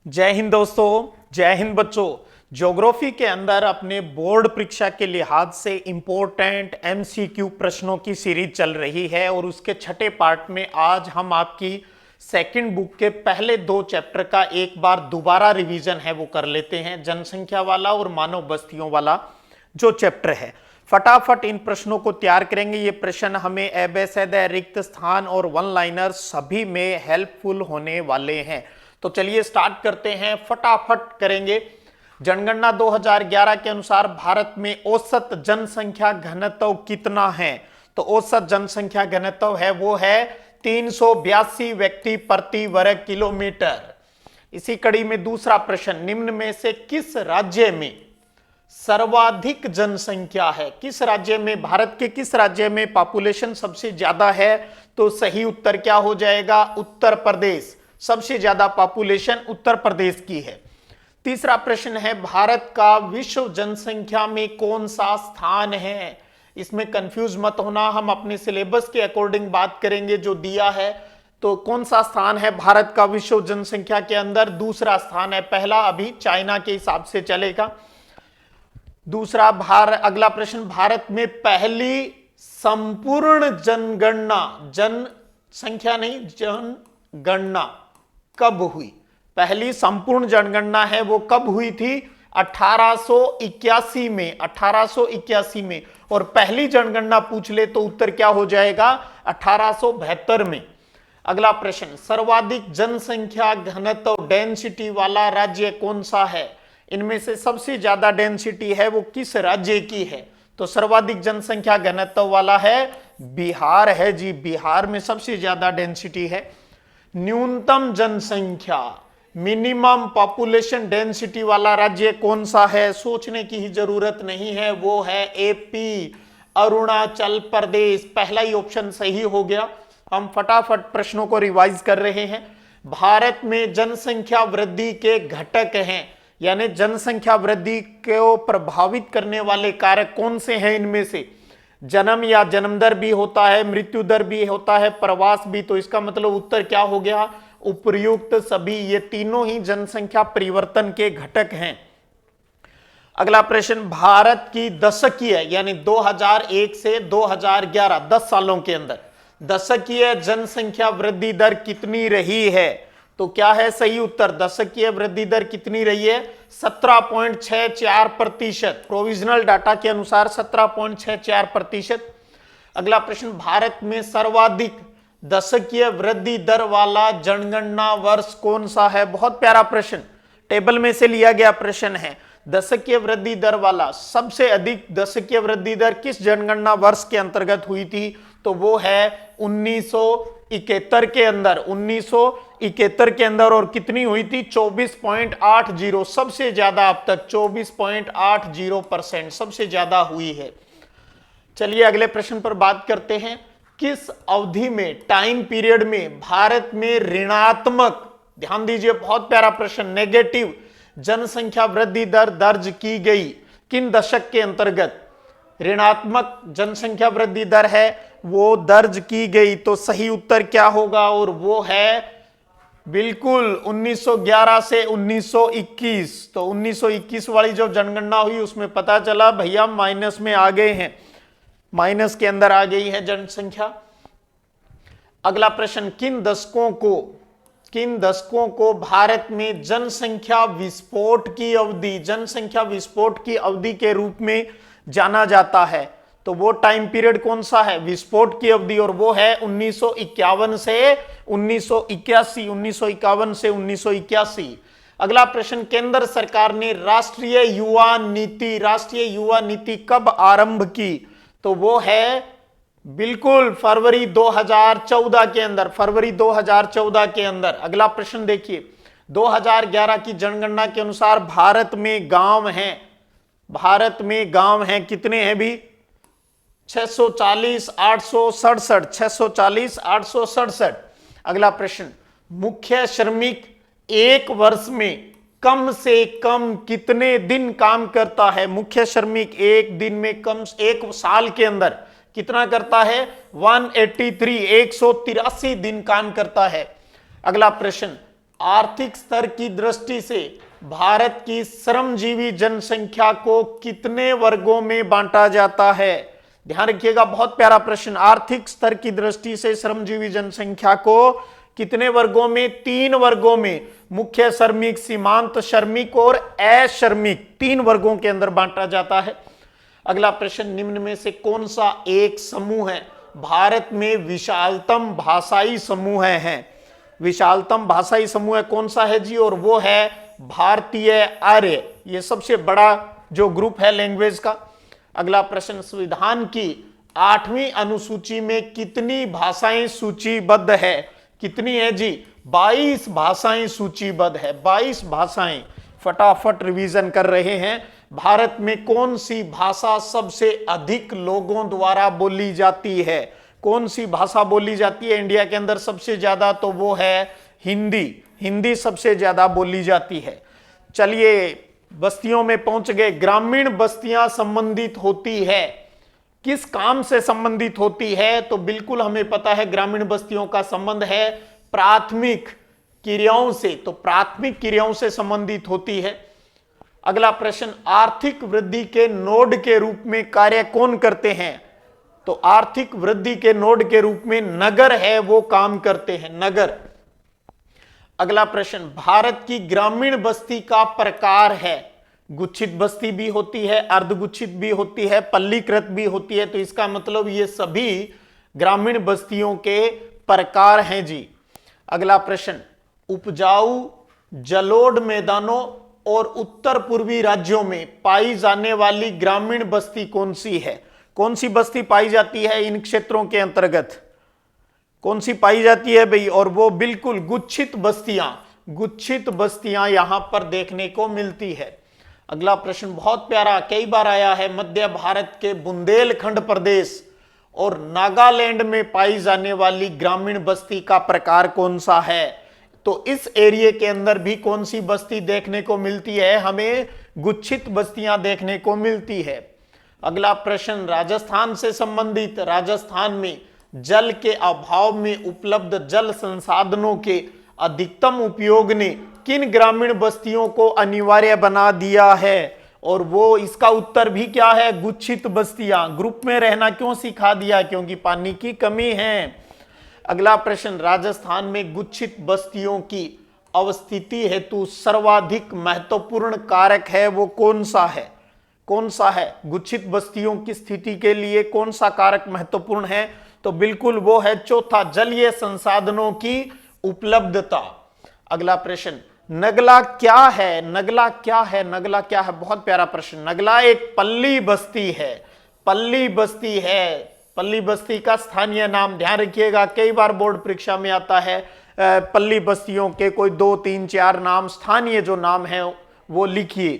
जय हिंद दोस्तों, जय हिंद बच्चों। ज्योग्राफी के अंदर अपने बोर्ड परीक्षा के लिहाज से इंपॉर्टेंट एमसीक्यू प्रश्नों की सीरीज चल रही है और उसके छठे पार्ट में आज हम आपकी सेकंड बुक के पहले दो चैप्टर का एक बार दोबारा रिवीजन है वो कर लेते हैं। जनसंख्या वाला और मानव बस्तियों वाला जो चैप्टर है, फटाफट इन प्रश्नों को तैयार करेंगे। ये प्रश्न हमें एबेसेद, रिक्त स्थान और वन लाइनर सभी में हेल्पफुल होने वाले हैं। तो चलिए स्टार्ट करते हैं, फटाफट करेंगे। जनगणना 2011 के अनुसार भारत में औसत जनसंख्या घनत्व कितना है? तो औसत जनसंख्या घनत्व है वो है 382 व्यक्ति प्रति वर्ग किलोमीटर। इसी कड़ी में दूसरा प्रश्न, निम्न में से किस राज्य में सर्वाधिक जनसंख्या है? किस राज्य में, भारत के किस राज्य में पॉपुलेशन सबसे ज्यादा है? तो सही उत्तर क्या हो जाएगा? उत्तर प्रदेश। सबसे ज्यादा पॉपुलेशन उत्तर प्रदेश की है। तीसरा प्रश्न है, भारत का विश्व जनसंख्या में कौन सा स्थान है? इसमें कंफ्यूज मत होना, हम अपने सिलेबस के अकॉर्डिंग बात करेंगे जो दिया है। तो कौन सा स्थान है भारत का विश्व जनसंख्या के अंदर? दूसरा स्थान है। पहला अभी चाइना के हिसाब से चलेगा। दूसरा अगला प्रश्न, भारत में पहली संपूर्ण जनगणना, जनसंख्या नहीं जनगणना कब हुई? पहली संपूर्ण जनगणना है वो कब हुई थी? 1881 में। 1881 में। और पहली जनगणना पूछ ले तो उत्तर क्या हो जाएगा? 1872 में। अगला प्रश्न, सर्वाधिक जनसंख्या घनत्व डेंसिटी वाला राज्य कौन सा है? इनमें से सबसे ज्यादा डेंसिटी है वो किस राज्य की है? तो सर्वाधिक जनसंख्या घनत्व वाला है बिहार है जी। बिहार में सबसे ज्यादा डेंसिटी है। न्यूनतम जनसंख्या, मिनिमम पॉपुलेशन डेंसिटी वाला राज्य कौन सा है? सोचने की ही जरूरत नहीं है, वो है एपी, अरुणाचल प्रदेश। पहला ही ऑप्शन सही हो गया। हम फटाफट प्रश्नों को रिवाइज कर रहे हैं। भारत में जनसंख्या वृद्धि के घटक हैं, यानी जनसंख्या वृद्धि को प्रभावित करने वाले कारक कौन से हैं? इनमें से जन्म या जन्म दर भी होता है, मृत्यु दर भी होता है, प्रवास भी। तो इसका मतलब उत्तर क्या हो गया? उपर्युक्त सभी। ये तीनों ही जनसंख्या परिवर्तन के घटक हैं। अगला प्रश्न, भारत की दशकीय यानी 2001 से 2011 10 सालों के अंदर दशकीय जनसंख्या वृद्धि दर कितनी रही है? तो क्या है सही उत्तर? दशकीय वृद्धि दर कितनी रही है? 17.64%। प्रोविजनल डाटा के अनुसार 17.64%। अगला प्रश्न, भारत में सर्वाधिक दशकीय वृद्धि दर वाला जनगणना वर्ष कौन सा है? बहुत प्यारा प्रश्न, टेबल में से लिया गया प्रश्न है। दशकीय वृद्धि दर वाला सबसे अधिक दशकीय वृद्धि दर किस जनगणना वर्ष के अंतर्गत हुई थी? तो वो है 1971 के अंदर। 1971 के अंदर। और कितनी हुई थी? 24.80। सबसे ज्यादा अब तक 24.80% सबसे ज्यादा हुई है। चलिए अगले प्रश्न पर बात करते हैं। किस अवधि में, टाइम पीरियड में भारत में ऋणात्मक, ध्यान दीजिए बहुत प्यारा प्रश्न, नेगेटिव जनसंख्या वृद्धि दर दर्ज की गई? किन दशक के अंतर्गत ऋणात्मक जनसंख्या वृद्धि दर है वो दर्ज की गई? तो सही उत्तर क्या होगा? और वो है बिल्कुल 1911 से 1921। तो 1921 वाली जो जनगणना हुई उसमें पता चला भैया माइनस में आ गए हैं, माइनस के अंदर आ गई है जनसंख्या। अगला प्रश्न, किन दशकों को भारत में जनसंख्या विस्फोट की अवधि, जनसंख्या विस्फोट की अवधि के रूप में जाना जाता है? तो वो टाइम पीरियड कौन सा है विस्फोट की अवधि? और वो है 1951 से 1981। 1951 से 1981। अगला प्रश्न, केंद्र सरकार ने राष्ट्रीय युवा नीति कब आरंभ की? तो वो है बिल्कुल फरवरी 2014 के अंदर। फरवरी 2014 के अंदर। अगला प्रश्न देखिए, 2011 की जनगणना के अनुसार भारत में गांव हैं, कितने हैं भी? 640 867। 640 867। अगला प्रश्न, मुख्य श्रमिक एक वर्ष में कम से कम कितने दिन काम करता है? मुख्य श्रमिक एक दिन में एक साल के अंदर कितना करता है? 183 दिन काम करता है। अगला प्रश्न, आर्थिक स्तर की दृष्टि से भारत की श्रमजीवी जनसंख्या को कितने वर्गों में बांटा जाता है? ध्यान रखिएगा, बहुत प्यारा प्रश्न। आर्थिक स्तर की दृष्टि से श्रमजीवी जनसंख्या को कितने वर्गों में? 3 वर्गों में, मुख्य श्रमिक, सीमांत श्रमिक और अश्रमिक, 3 वर्गों के अंदर बांटा जाता है। अगला प्रश्न, निम्न में से कौन सा एक समूह है भारत में विशालतम भाषाई समूह है? विशालतम भाषाई समूह कौन सा है जी? और वो है भारतीय आर्य। ये सबसे बड़ा जो ग्रुप है लैंग्वेज का। अगला प्रश्न, संविधान की 8वीं अनुसूची में कितनी भाषाएं सूचीबद्ध है? कितनी है जी? 22 भाषाएं सूचीबद्ध है, 22 भाषाएं। फटाफट रिवीजन कर रहे हैं। भारत में कौन सी भाषा सबसे अधिक लोगों द्वारा बोली जाती है? कौन सी भाषा बोली जाती है इंडिया के अंदर सबसे ज्यादा? तो वो है हिंदी। हिंदी सबसे ज्यादा बोली जाती है। चलिए बस्तियों में पहुंच गए। ग्रामीण बस्तियां संबंधित होती है, किस काम से संबंधित होती है? तो बिल्कुल हमें पता है ग्रामीण बस्तियों का संबंध है प्राथमिक क्रियाओं से, तो प्राथमिक क्रियाओं से संबंधित होती है। अगला प्रश्न, आर्थिक वृद्धि के नोड के रूप में कार्य कौन करते हैं? तो आर्थिक वृद्धि के नोड के रूप में नगर है, वो काम करते हैं, नगर। अगला प्रश्न, भारत की ग्रामीण बस्ती का प्रकार है? गुच्छित बस्ती भी होती है, अर्धगुच्छित भी होती है, पल्लीकृत भी होती है। तो इसका मतलब ये सभी ग्रामीण बस्तियों के प्रकार हैं जी। अगला प्रश्न, उपजाऊ जलोढ़ मैदानों और उत्तर पूर्वी राज्यों में पाई जाने वाली ग्रामीण बस्ती कौन सी है? कौन सी बस्ती पाई जाती है इन क्षेत्रों के अंतर्गत? कौन सी पाई जाती है भाई? और वो बिल्कुल गुच्छित बस्तियां, गुच्छित बस्तियां यहां पर देखने को मिलती है। अगला प्रश्न बहुत प्यारा, कई बार आया है, मध्य भारत के बुंदेलखंड प्रदेश और नागालैंड में पाई जाने वाली ग्रामीण बस्ती का प्रकार कौन सा है? तो इस एरिया के अंदर भी कौन सी बस्ती देखने को मिलती है? हमें गुच्छित बस्तियां देखने को मिलती है। अगला प्रश्न राजस्थान से संबंधित, राजस्थान में जल के अभाव में उपलब्ध जल संसाधनों के अधिकतम उपयोग ने किन ग्रामीण बस्तियों को अनिवार्य बना दिया है? और वो इसका उत्तर भी क्या है? गुच्छित बस्तियां। ग्रुप में रहना क्यों सिखा दिया? क्योंकि पानी की कमी है। अगला प्रश्न, राजस्थान में गुच्छित बस्तियों की अवस्थिति हेतु सर्वाधिक महत्वपूर्ण कारक है, वो कौन सा है? कौन सा है? गुच्छित बस्तियों की स्थिति के लिए कौन सा कारक महत्वपूर्ण है? तो बिल्कुल वो है चौथा, जलीय संसाधनों की उपलब्धता। अगला प्रश्न, नगला क्या है? नगला क्या है? नगला क्या है? बहुत प्यारा प्रश्न। नगला एक पल्ली बस्ती है, पल्ली बस्ती है। पल्ली बस्ती का स्थानीय नाम, ध्यान रखिएगा, कई बार बोर्ड परीक्षा में आता है पल्ली बस्तियों के कोई 2, 3, 4 नाम, स्थानीय जो नाम है वो लिखिए।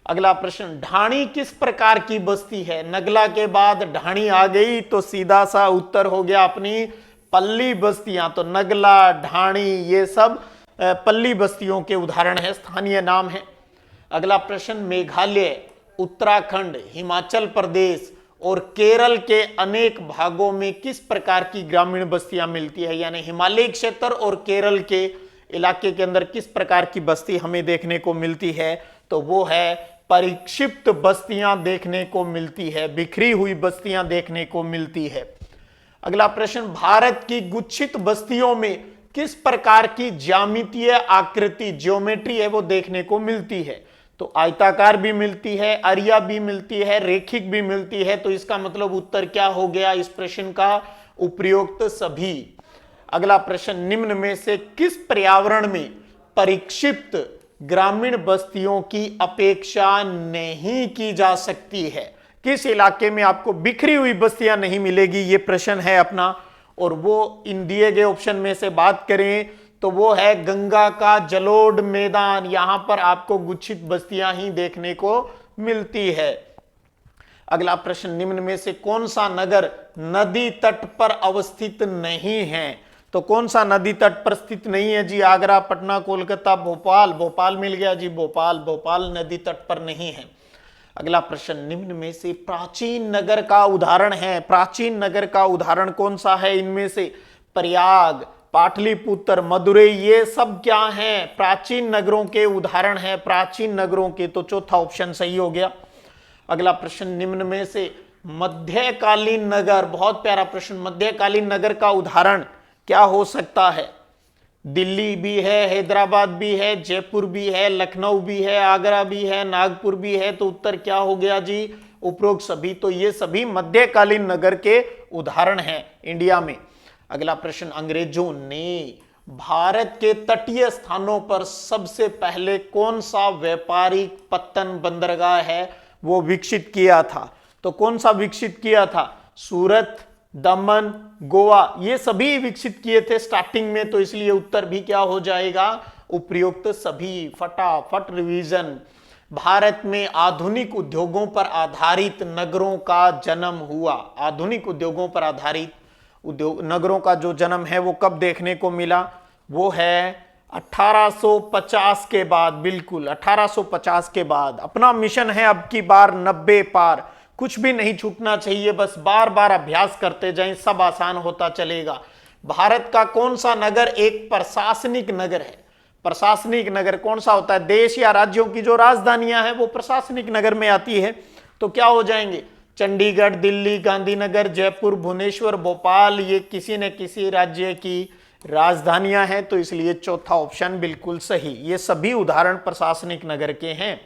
अगला प्रश्न, ढाणी किस प्रकार की बस्ती है? नगला के बाद ढाणी आ गई तो सीधा सा उत्तर हो गया अपनी पल्ली बस्तियां। तो नगला, ढाणी, ये सब पल्ली बस्तियों के उदाहरण है, स्थानीय नाम है। अगला प्रश्न, मेघालय, उत्तराखंड, हिमाचल प्रदेश और केरल के अनेक भागों में किस प्रकार की ग्रामीण बस्तियां मिलती है? यानी हिमालय क्षेत्र और केरल के इलाके के अंदर किस प्रकार की बस्ती हमें देखने को मिलती है? तो वो है परिक्षिप्त बस्तियां देखने को मिलती है, बिखरी हुई बस्तियां देखने को मिलती है। अगला प्रश्न, भारत की गुच्छित बस्तियों में किस प्रकार की ज्यामितीय आकृति, ज्योमेट्री है, वो देखने को मिलती है? तो आयताकार भी मिलती है, अरिया भी मिलती है, रेखिक भी मिलती है। तो इसका मतलब उत्तर क्या हो गया इस प्रश्न का? उपयुक्त सभी। अगला प्रश्न, निम्न में से किस पर्यावरण में परिक्षिप्त ग्रामीण बस्तियों की अपेक्षा नहीं की जा सकती है? किस इलाके में आपको बिखरी हुई बस्तियां नहीं मिलेगी? ये प्रश्न है अपना। और वो इन दिए गए ऑप्शन में से बात करें तो वो है गंगा का जलोढ़ मैदान। यहां पर आपको गुच्छित बस्तियां ही देखने को मिलती है। अगला प्रश्न, निम्न में से कौन सा नगर नदी तट पर अवस्थित नहीं है? तो कौन सा नदी तट पर स्थित नहीं है जी? आगरा, पटना, कोलकाता, भोपाल। भोपाल मिल गया जी, भोपाल। भोपाल नदी तट पर नहीं है। अगला प्रश्न, निम्न में से प्राचीन नगर का उदाहरण है, प्राचीन नगर का उदाहरण कौन सा है इनमें से? प्रयाग, पाटलिपुत्र, मदुरई, ये सब क्या हैं? प्राचीन नगरों के उदाहरण हैं, प्राचीन नगरों के। तो चौथा ऑप्शन सही हो गया। अगला प्रश्न, निम्न में से मध्यकालीन नगर, बहुत प्यारा प्रश्न, मध्यकालीन नगर का उदाहरण क्या हो सकता है? दिल्ली भी है, हैदराबाद भी है, जयपुर भी है, लखनऊ भी है, आगरा भी है, नागपुर भी है। तो उत्तर क्या हो गया जी? उपरोक्त सभी। तो ये सभी मध्यकालीन नगर के उदाहरण हैं इंडिया में। अगला प्रश्न, अंग्रेजों ने भारत के तटीय स्थानों पर सबसे पहले कौन सा व्यापारिक पत्तन बंदरगाह है वो विकसित किया था? तो कौन सा विकसित किया था? सूरत, दमन, गोवा, ये सभी विकसित किए थे स्टार्टिंग में। तो इसलिए उत्तर भी क्या हो जाएगा? उपयुक्त सभी। फटाफट रिवीजन। भारत में आधुनिक उद्योगों पर आधारित नगरों का जन्म हुआ। आधुनिक उद्योगों पर आधारित उद्योग नगरों का जो जन्म है वो कब देखने को मिला? वो है 1850 के बाद। बिल्कुल 1850 के बाद। अपना मिशन है अब की बार 90 पार। कुछ भी नहीं छूटना चाहिए, बस बार बार अभ्यास करते जाएं, सब आसान होता चलेगा। भारत का कौन सा नगर एक प्रशासनिक नगर है? प्रशासनिक नगर कौन सा होता है? देश या राज्यों की जो राजधानियां हैं वो प्रशासनिक नगर में आती है। तो क्या हो जाएंगे? चंडीगढ़, दिल्ली, गांधीनगर, जयपुर, भुवनेश्वर, भोपाल, ये किसी न किसी राज्य की राजधानियां हैं। तो इसलिए चौथा ऑप्शन बिल्कुल सही। ये सभी उदाहरण प्रशासनिक नगर के हैं।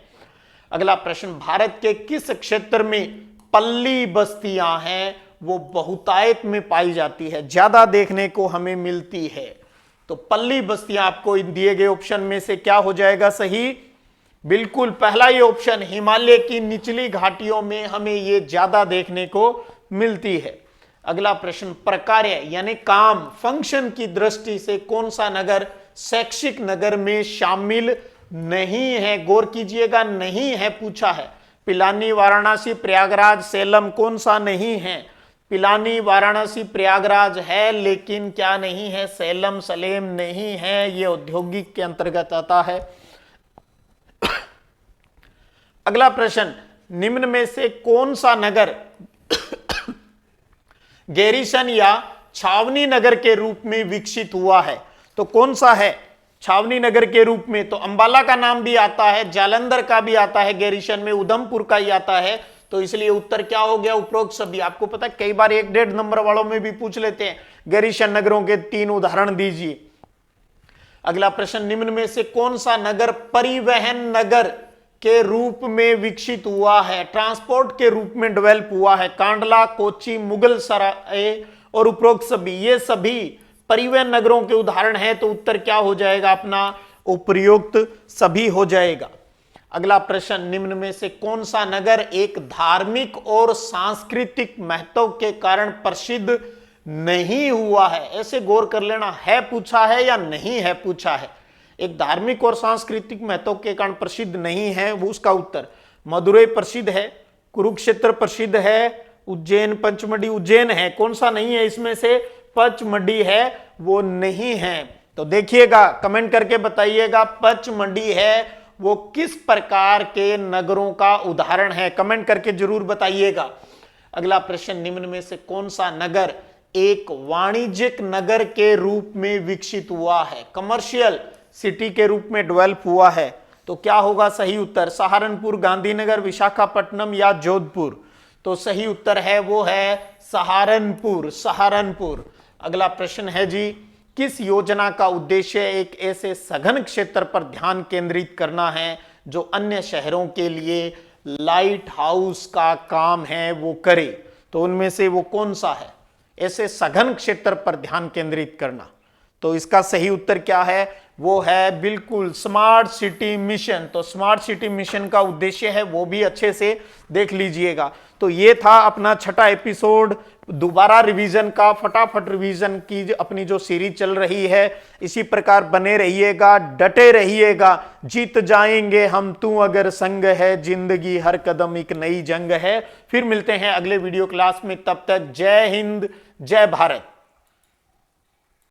अगला प्रश्न, भारत के किस क्षेत्र में पल्ली बस्तियां हैं वो बहुतायत में पाई जाती है, ज्यादा देखने को हमें मिलती है? तो पल्ली बस्तियां आपको इन दिए गए ऑप्शन में से क्या हो जाएगा सही? बिल्कुल पहला ये ऑप्शन, हिमालय की निचली घाटियों में हमें ये ज्यादा देखने को मिलती है। अगला प्रश्न, प्रकार्य यानी काम, फंक्शन की दृष्टि से कौन सा नगर शैक्षिक नगर में शामिल नहीं है? गौर कीजिएगा, नहीं है पूछा है। पिलानी, वाराणसी, प्रयागराज, सेलम, कौन सा नहीं है? पिलानी, वाराणसी, प्रयागराज है, लेकिन क्या नहीं है? सेलम, सलेम नहीं है। ये औद्योगिक के अंतर्गत आता है। अगला प्रश्न, निम्न में से कौन सा नगर गैरीसन या छावनी नगर के रूप में विकसित हुआ है? तो कौन सा है छावनी नगर के रूप में? तो अंबाला का नाम भी आता है, जालंधर का भी आता है, गैरीसन में उधमपुर का ही आता है। तो इसलिए उत्तर क्या हो गया? उपरोक्त सभी। आपको पता है कई बार 1-1.5 नंबर वालों में भी पूछ लेते हैं, गैरीसन नगरों के 3 उदाहरण दीजिए। अगला प्रश्न, निम्न में से कौन सा नगर परिवहन नगर के रूप में विकसित हुआ है, ट्रांसपोर्ट के रूप में डेवलप हुआ है? कांडला, कोच्चि, मुगल सराय और उपरोक्त सभी, ये सभी परिवहन नगरों के उदाहरण हैं। तो उत्तर क्या हो जाएगा अपना? उपयुक्त सभी हो जाएगा। अगला प्रश्न, निम्न में से कौन सा नगर एक धार्मिक और सांस्कृतिक महत्व के कारण प्रसिद्ध नहीं हुआ है? ऐसे गौर कर लेना, है पूछा है या नहीं है पूछा है। एक धार्मिक और सांस्कृतिक महत्व के कारण प्रसिद्ध नहीं है, वो उसका उत्तर मदुरई प्रसिद्ध है, कुरुक्षेत्र प्रसिद्ध है, उज्जैन, पंचमढ़ी, उज्जैन है। कौन सा नहीं है इसमें से? पचमढ़ी है, वो नहीं है। तो देखिएगा, कमेंट करके बताइएगा पचमढ़ी है वो किस प्रकार के नगरों का उदाहरण है, कमेंट करके जरूर बताइएगा। अगला प्रश्न, निम्न में से कौन सा नगर एक वाणिज्यिक नगर के रूप में विकसित हुआ है, कमर्शियल सिटी के रूप में डेवलप हुआ है? तो क्या होगा सही उत्तर? सहारनपुर, गांधीनगर, विशाखापट्टनम या जोधपुर? तो सही उत्तर है वो है सहारनपुर, सहारनपुर। अगला प्रश्न है जी, किस योजना का उद्देश्य एक ऐसे सघन क्षेत्र पर ध्यान केंद्रित करना है जो अन्य शहरों के लिए लाइट हाउस का काम है वो करे? तो उनमें से वो कौन सा है? ऐसे सघन क्षेत्र पर ध्यान केंद्रित करना। तो इसका सही उत्तर क्या है? वो है बिल्कुल स्मार्ट सिटी मिशन। तो स्मार्ट सिटी मिशन का उद्देश्य है वो भी अच्छे से देख लीजिएगा। तो ये था अपना छठा एपिसोड, दोबारा रिवीजन का। फटाफट रिवीजन की अपनी जो सीरीज चल रही है, इसी प्रकार बने रहिएगा, डटे रहिएगा, जीत जाएंगे हम तू अगर संग है, जिंदगी हर कदम एक नई जंग है। फिर मिलते हैं अगले वीडियो क्लास में, तब तक जय हिंद, जय भारत।